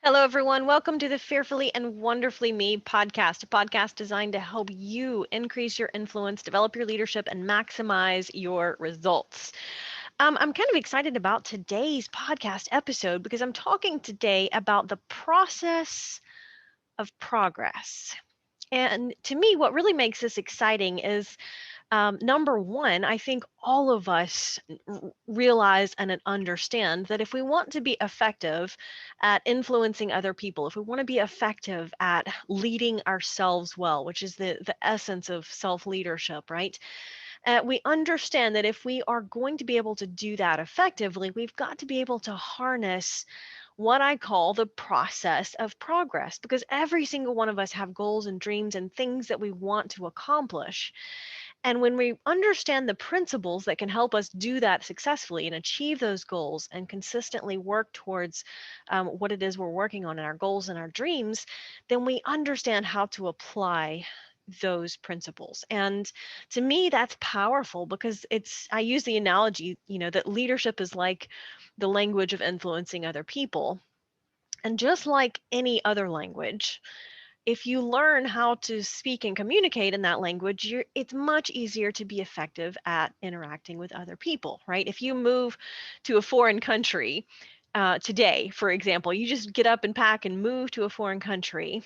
Hello, everyone. Welcome to the Fearfully and Wonderfully Me podcast, a podcast designed to help you increase your influence, develop your leadership, and maximize your results. I'm kind of excited about today's podcast episode because I'm talking today about the process of progress. And to me, what really makes this exciting is number one, I think all of us realize and understand that if we want to be effective at influencing other people, if we want to be effective at leading ourselves well, which is the essence of self leadership, right? We understand that if we are going to be able to do that effectively, we've got to be able to harness what I call the process of progress because every single one of us have goals and dreams and things that we want to accomplish. And when we understand the principles that can help us do that successfully and achieve those goals and consistently work towards what it is we're working on in our goals and our dreams, then we understand how to apply those principles. And to me, that's powerful because I use the analogy, that leadership is like the language of influencing other people. And just like any other language, if you learn how to speak and communicate in that language, it's much easier to be effective at interacting with other people, right? If you move to a foreign country today, for example, you just get up and pack and move to a foreign country,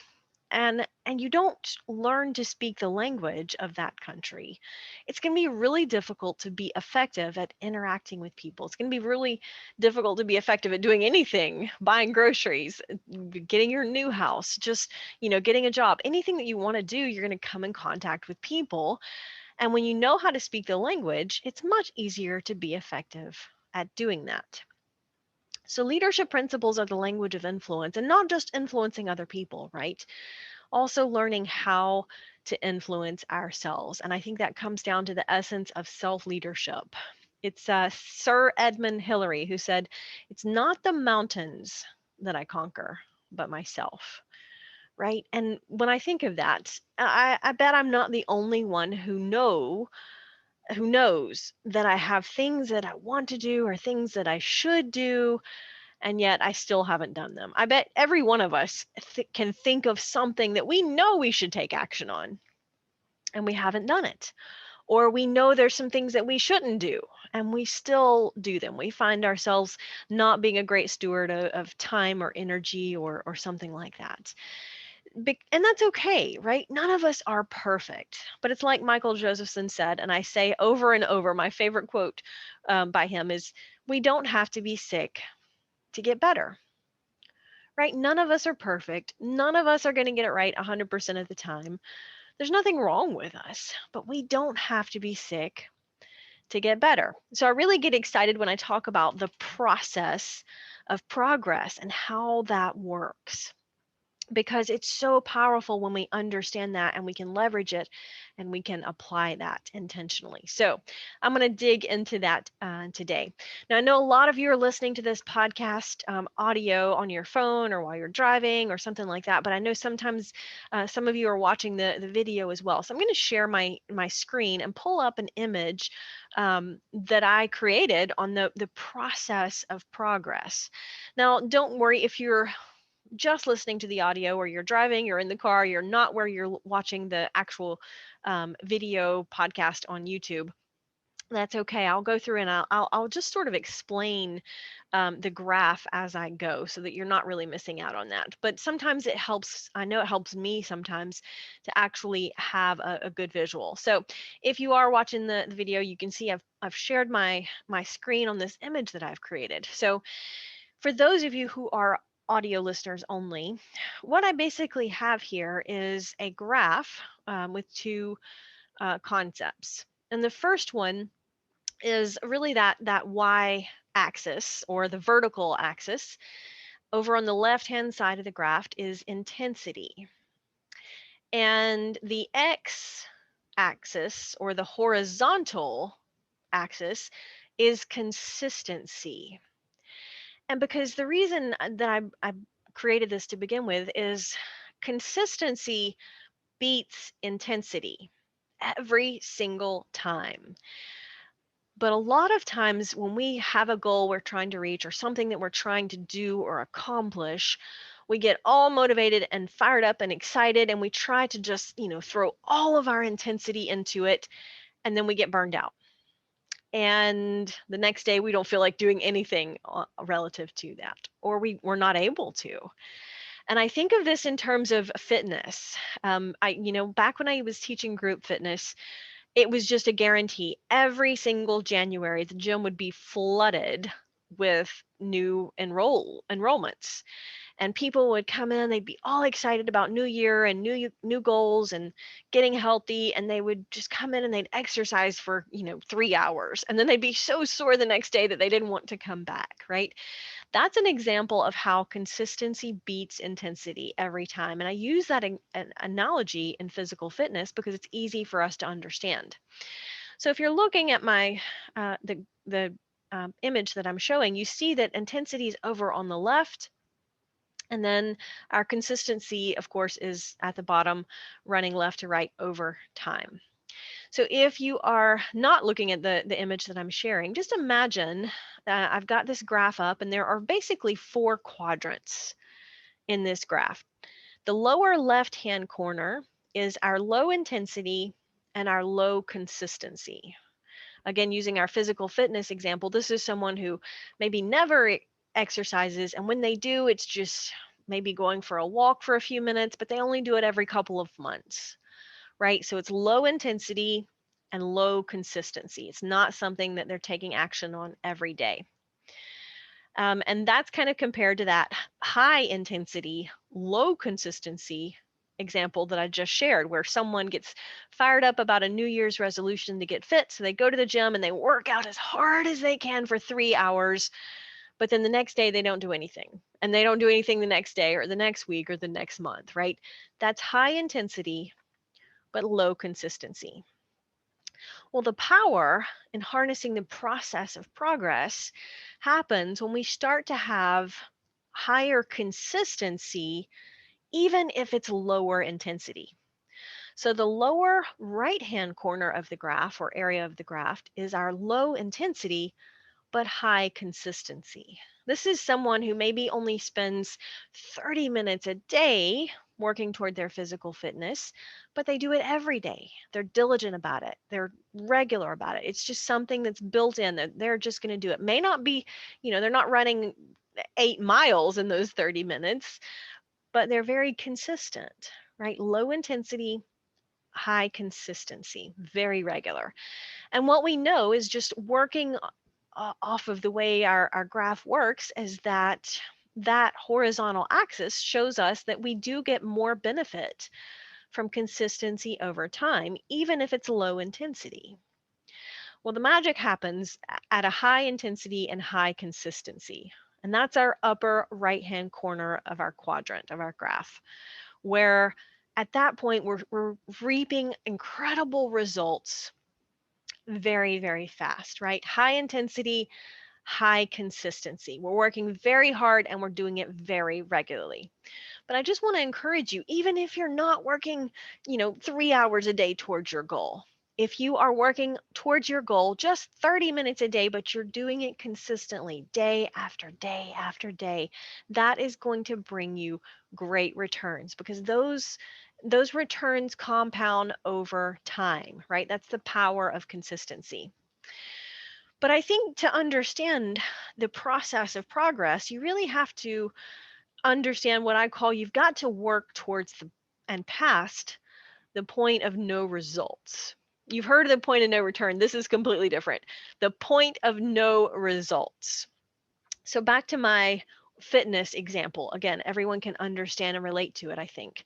and you don't learn to speak the language of that country, it's going to be really difficult to be effective at interacting with people. It's going to be really difficult to be effective at doing anything, buying groceries, getting your new house, just, getting a job, anything that you want to do. You're going to come in contact with people, and when you know how to speak the language, it's much easier to be effective at doing that. So leadership principles are the language of influence, and not just influencing other people, right? Also learning how to influence ourselves. And I think that comes down to the essence of self leadership. It's Sir Edmund Hillary who said, "It's not the mountains that I conquer, but myself." Right. And when I think of that, I bet I'm not the only one who knows that I have things that I want to do or things that I should do, and yet I still haven't done them. I bet every one of us can think of something that we know we should take action on, and we haven't done it. Or we know there's some things that we shouldn't do, and we still do them. We find ourselves not being a great steward of time or energy or something like that. And that's okay, right? None of us are perfect. But it's like Michael Josephson said, and I say over and over, my favorite quote by him is, "We don't have to be sick to get better." Right? None of us are perfect. None of us are going to get it right 100% of the time. There's nothing wrong with us, but we don't have to be sick to get better. So I really get excited when I talk about the process of progress and how that works, because it's so powerful when we understand that and we can leverage it and we can apply that intentionally. So I'm going to dig into that today. Now, I know a lot of you are listening to this podcast audio on your phone or while you're driving or something like that, but I know sometimes some of you are watching the video as well. So I'm going to share my screen and pull up an image that I created on the process of progress. Now, don't worry if you're just listening to the audio or you're driving, you're in the car, you're not where you're watching the actual video podcast on YouTube. That's okay. I'll go through and I'll just sort of explain the graph as I go so that you're not really missing out on that. But sometimes it helps. I know it helps me sometimes to actually have a good visual. So if you are watching the video, you can see I've shared my screen on this image that I've created. So for those of you who are audio listeners only, what I basically have here is a graph with two concepts. And the first one is really that y axis or the vertical axis. Over on the left hand side of the graph is intensity. And the x axis or the horizontal axis is consistency. And because the reason that I created this to begin with is consistency beats intensity every single time. But a lot of times when we have a goal we're trying to reach or something that we're trying to do or accomplish, We get all motivated and fired up and excited, and we try to just, throw all of our intensity into it, and then we get burned out. And the next day, we don't feel like doing anything relative to that, or we're not able to. And I think of this in terms of fitness. Back when I was teaching group fitness, it was just a guarantee. Every single January, the gym would be flooded with new enrollments, and people would come in. They'd be all excited about new year and new goals and getting healthy, and they would just come in and they'd exercise for 3 hours, and then they'd be so sore the next day that they didn't want to come back, right? That's an example of how consistency beats intensity every time. And I use that an analogy in physical fitness because it's easy for us to understand. So if you're looking at my the image that I'm showing, you see that intensity is over on the left, and then our consistency, of course, is at the bottom, running left to right over time. So if you are not looking at the image that I'm sharing, just imagine I've got this graph up, and there are basically 4 quadrants in this graph. The lower left-hand corner is our low intensity and our low consistency. Again, using our physical fitness example, this is someone who maybe never exercises, and when they do, it's just maybe going for a walk for a few minutes, but they only do it every couple of months, right? So it's low intensity and low consistency. It's not something that they're taking action on every day. And that's kind of compared to that high intensity, low consistency example that I just shared, where someone gets fired up about a New Year's resolution to get fit. So they go to the gym and they work out as hard as they can for 3 hours, but then the next day they don't do anything. And they don't do anything the next day or the next week or the next month, right? That's high intensity, but low consistency. Well, the power in harnessing the process of progress happens when we start to have higher consistency, even if it's lower intensity. So the lower right-hand corner of the graph, or area of the graph, is our low intensity but high consistency. This is someone who maybe only spends 30 minutes a day working toward their physical fitness, but they do it every day. They're diligent about it. They're regular about it. It's just something that's built in that they're just going to do it. May not be, they're not running 8 miles in those 30 minutes, but they're very consistent, right? Low intensity, high consistency, very regular. And what we know is just working off of the way our graph works is that horizontal axis shows us that we do get more benefit from consistency over time, even if it's low intensity. Well, the magic happens at a high intensity and high consistency. And that's our upper right-hand corner of our quadrant of our graph, where at that point we're reaping incredible results very, very fast, right? High intensity, high consistency. We're working very hard and we're doing it very regularly. But I just want to encourage you, even if you're not working, 3 hours a day towards your goal, if you are working towards your goal just 30 minutes a day, but you're doing it consistently day after day after day, that is going to bring you great returns, because those returns compound over time, right? That's the power of consistency. But I think to understand the process of progress, you really have to understand what I call, you've got to work towards and past the point of no results. You've heard of the point of no return. This is completely different. The point of no results. So back to my fitness example. Again, everyone can understand and relate to it, I think.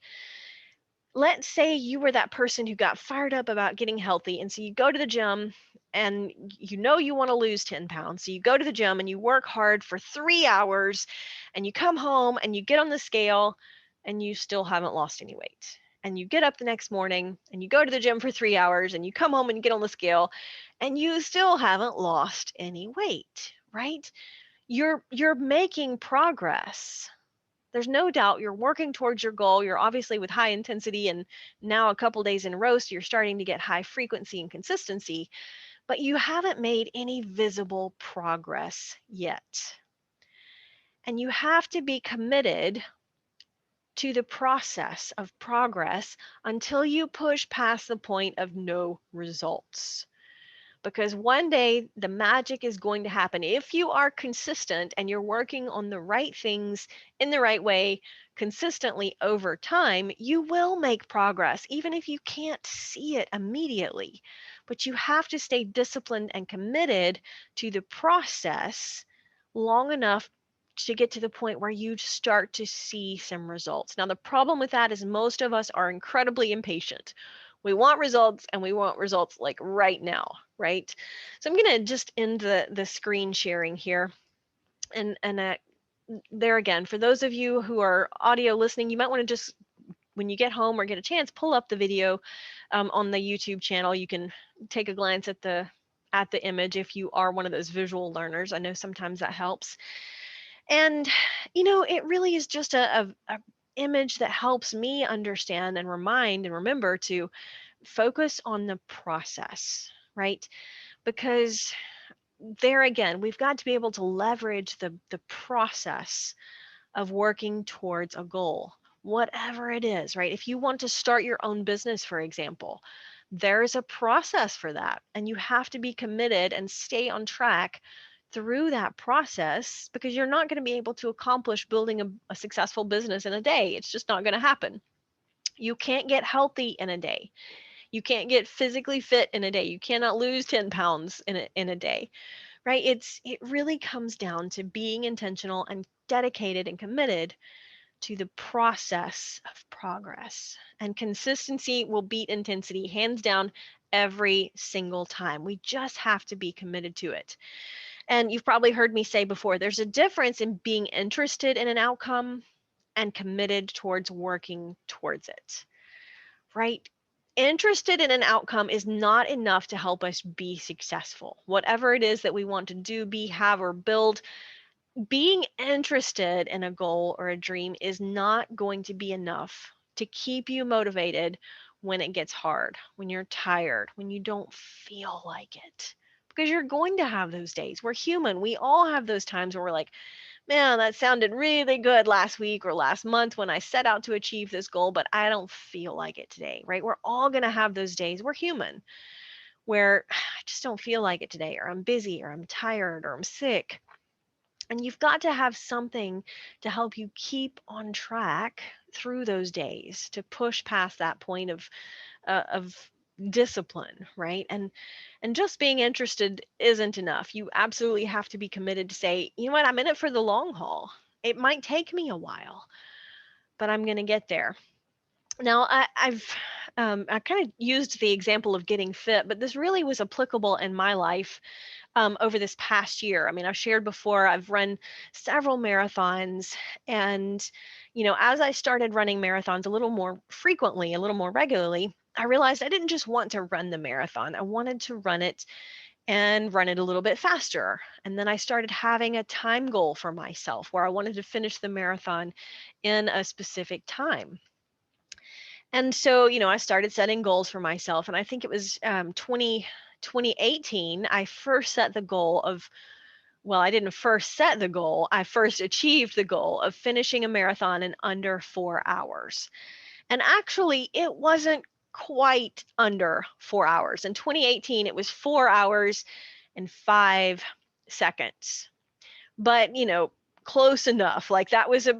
Let's say you were that person who got fired up about getting healthy. And so you go to the gym and you want to lose 10 pounds. So you go to the gym and you work hard for 3 hours, and you come home and you get on the scale and you still haven't lost any weight. And you get up the next morning and you go to the gym for 3 hours and you come home and you get on the scale and you still haven't lost any weight, right? You're making progress. There's no doubt you're working towards your goal. You're obviously with high intensity, and now a couple days in a row, so you're starting to get high frequency and consistency, but you haven't made any visible progress yet. And you have to be committed to the process of progress until you push past the point of no results. Because one day the magic is going to happen. If you are consistent and you're working on the right things in the right way consistently over time, you will make progress, even if you can't see it immediately. But you have to stay disciplined and committed to the process long enough to get to the point where you start to see some results. Now, the problem with that is most of us are incredibly impatient. We want results, and we want results like right now, right? So I'm going to just end the screen sharing here. And there again, for those of you who are audio listening, you might want to just, when you get home or get a chance, pull up the video on the YouTube channel. You can take a glance at the image if you are one of those visual learners. I know sometimes that helps. And it really is just a image that helps me understand and remind and remember to focus on the process, right? Because there again, we've got to be able to leverage the process of working towards a goal, whatever it is, right? If you want to start your own business, for example, there's a process for that, and you have to be committed and stay on track through that process, because you're not going to be able to accomplish building a successful business in a day. It's just not going to happen. You can't get healthy in a day. You can't get physically fit in a day. You cannot lose 10 pounds in a day, right? It really comes down to being intentional and dedicated and committed to the process of progress. And consistency will beat intensity hands down every single time. We just have to be committed to it. And you've probably heard me say before, there's a difference in being interested in an outcome and committed towards working towards it, right? Interested in an outcome is not enough to help us be successful. Whatever it is that we want to do, be, have, or build, being interested in a goal or a dream is not going to be enough to keep you motivated when it gets hard, when you're tired, when you don't feel like it. Because you're going to have those days. We're human. We all have those times where we're like, man, that sounded really good last week or last month when I set out to achieve this goal, but I don't feel like it today, right? We're all going to have those days. We're human, where I just don't feel like it today, or I'm busy, or I'm tired, or I'm sick. And you've got to have something to help you keep on track through those days, to push past that point of discipline, right? And just being interested isn't enough. You absolutely have to be committed to say, you know what, I'm in it for the long haul. It might take me a while, but I'm going to get there. Now, I kind of used the example of getting fit, but this really was applicable in my life over this past year. I mean, I've shared before, I've run several marathons. And, as I started running marathons a little more frequently, a little more regularly, I realized I didn't just want to run the marathon. I wanted to run it and run it a little bit faster. And then I started having a time goal for myself where I wanted to finish the marathon in a specific time. And so, I started setting goals for myself. And I think it was 2018, I first set the goal of, well, I didn't first set the goal. I first achieved the goal of finishing a marathon in under 4 hours. And actually, it wasn't quite under 4 hours. In 2018, it was 4 hours and 5 seconds. But, close enough. Like that was a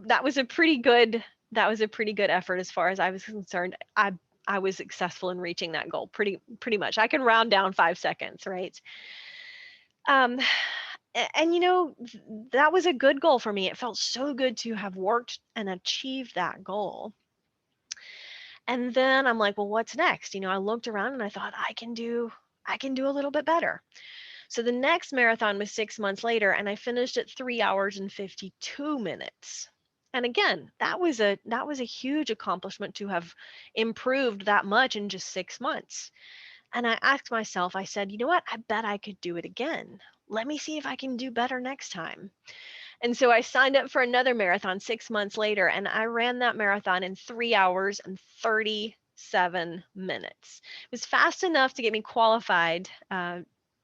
pretty good effort as far as I was concerned. I was successful in reaching that goal pretty much. I can round down 5 seconds, right? Um, and that was a good goal for me. It felt so good to have worked and achieved that goal. And then I'm like, well, what's next? I looked around and I thought I can do a little bit better. So the next marathon was 6 months later, and I finished at 3 hours and 52 minutes. And again, that was a huge accomplishment to have improved that much in just 6 months. And I asked myself, I said, you know what? I bet I could do it again. Let me see if I can do better next time. And so I signed up for another marathon 6 months later, and I ran that marathon in 3 hours and 37 minutes. It was fast enough to get me qualified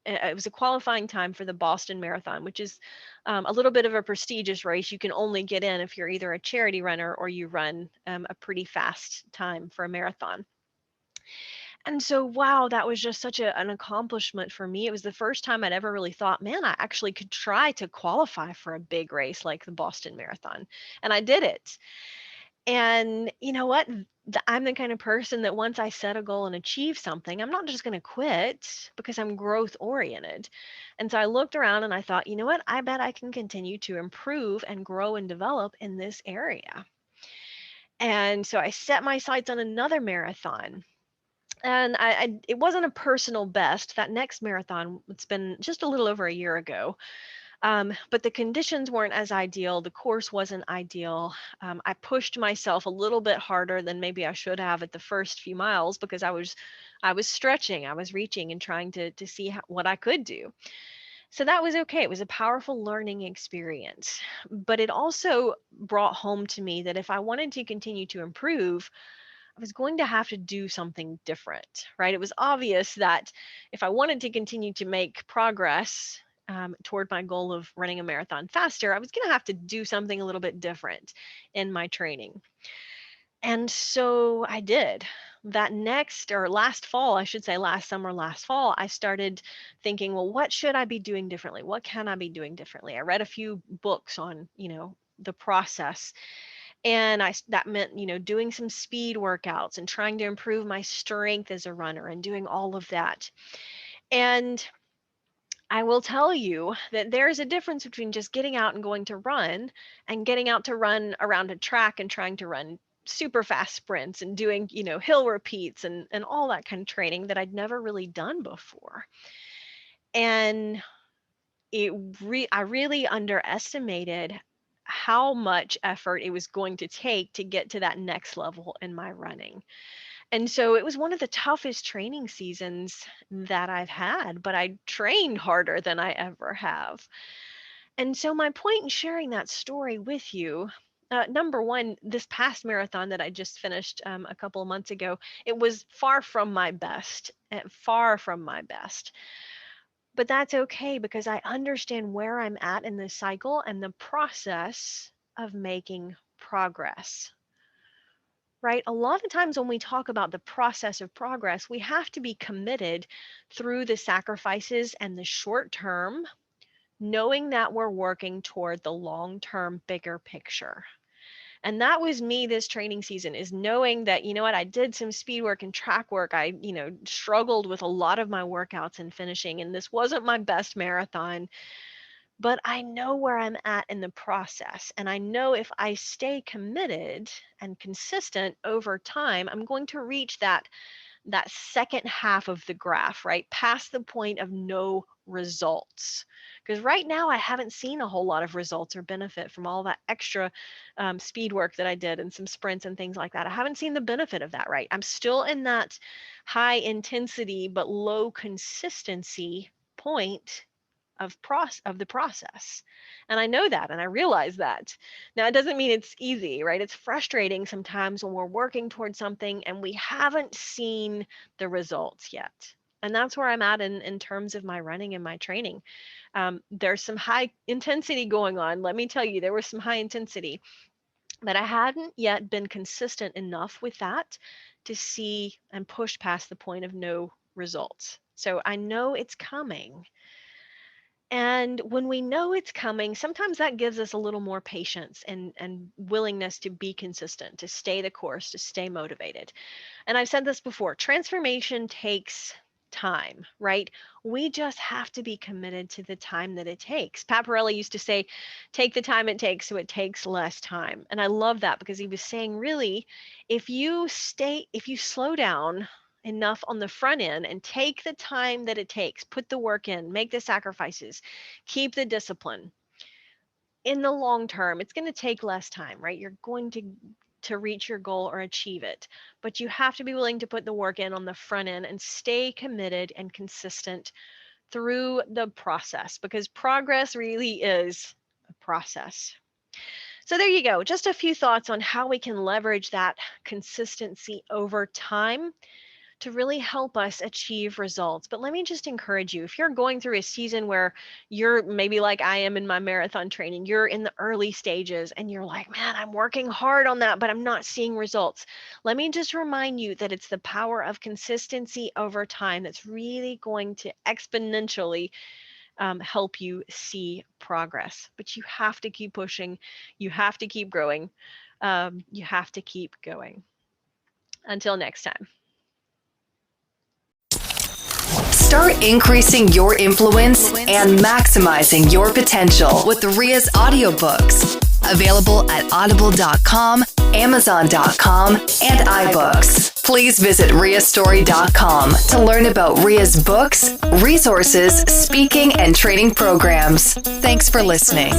it was a qualifying time for the Boston Marathon, which is a little bit of a prestigious race. You can only get in if you're either a charity runner or you run a pretty fast time for a marathon. And so, wow, that was just such an accomplishment for me. It was the first time I'd ever really thought, man, I actually could try to qualify for a big race like the Boston Marathon. And I did it. And you know what? I'm the kind of person that once I set a goal and achieve something, I'm not just going to quit because I'm growth oriented. And so I looked around and I thought, you know what? I bet I can continue to improve and grow and develop in this area. And so I set my sights on another marathon. And it wasn't a personal best. That next marathon, it's been just a little over a year ago. But the conditions weren't as ideal. The course wasn't ideal. I pushed myself a little bit harder than maybe I should have at the first few miles because I was stretching, I was reaching and trying to see what I could do. So that was okay. It was a powerful learning experience. But it also brought home to me that if I wanted to continue to improve, I was going to have to do something different, right? It was obvious that if I wanted to continue to make progress toward my goal of running a marathon faster, I was going to have to do something a little bit different in my training. And so I did. That next or last fall, I should say last summer, last fall, I started thinking, well, what should I be doing differently? What can I be doing differently? I read a few books on, the process, and that meant doing some speed workouts and trying to improve my strength as a runner and doing all of that. And I will tell you that there's a difference between just getting out and going to run and getting out to run around a track and trying to run super fast sprints and doing hill repeats and all that kind of training that I'd never really done before. And I really underestimated how much effort it was going to take to get to that next level in my running. And so it was one of the toughest training seasons that I've had, but I trained harder than I ever have. And so my point in sharing that story with you, number one, this past marathon that I just finished a couple of months ago, it was far from my best, far from my best. But that's okay because I understand where I'm at in this cycle and the process of making progress. Right? A lot of times when we talk about the process of progress, we have to be committed through the sacrifices and the short term, knowing that we're working toward the long term, bigger picture. And that was me this training season, is knowing that, you know what, I did some speed work and track work. I, struggled with a lot of my workouts and finishing, and this wasn't my best marathon, but I know where I'm at in the process. And I know if I stay committed and consistent over time, I'm going to reach that second half of the graph, right? Past the point of no results. Because right now I haven't seen a whole lot of results or benefit from all that extra speed work that I did and some sprints and things like that. I haven't seen the benefit of that, right? I'm still in that high intensity but low consistency point of the process. And I know that and I realize that. Now it doesn't mean it's easy, right? It's frustrating sometimes when we're working towards something and we haven't seen the results yet. And that's where I'm at in terms of my running and my training. There's some high intensity going on. Let me tell you, there was some high intensity, but I hadn't yet been consistent enough with that to see and push past the point of no results. So I know it's coming. And when we know it's coming, sometimes that gives us a little more patience and willingness to be consistent, to stay the course, to stay motivated. And I've said this before, transformation takes time, right? We just have to be committed to the time that it takes. Paparelli used to say, take the time it takes so it takes less time. And I love that because he was saying, really, if you slow down enough on the front end and take the time that it takes, put the work in, make the sacrifices, keep the discipline. In the long term, it's going to take less time, right? You're going to reach your goal or achieve it, but you have to be willing to put the work in on the front end and stay committed and consistent through the process, because progress really is a process. So there you go. Just a few thoughts on how we can leverage that consistency over time to really help us achieve results. But let me just encourage you, if you're going through a season where you're maybe like I am in my marathon training, you're in the early stages and you're like, man, I'm working hard on that, but I'm not seeing results. Let me just remind you that it's the power of consistency over time that's really going to exponentially help you see progress. But you have to keep pushing, you have to keep growing, you have to keep going. Until next time. Start increasing your influence and maximizing your potential with Ria's audiobooks. Available at audible.com, amazon.com, and iBooks. Please visit riastory.com to learn about Ria's books, resources, speaking, and training programs. Thanks for listening.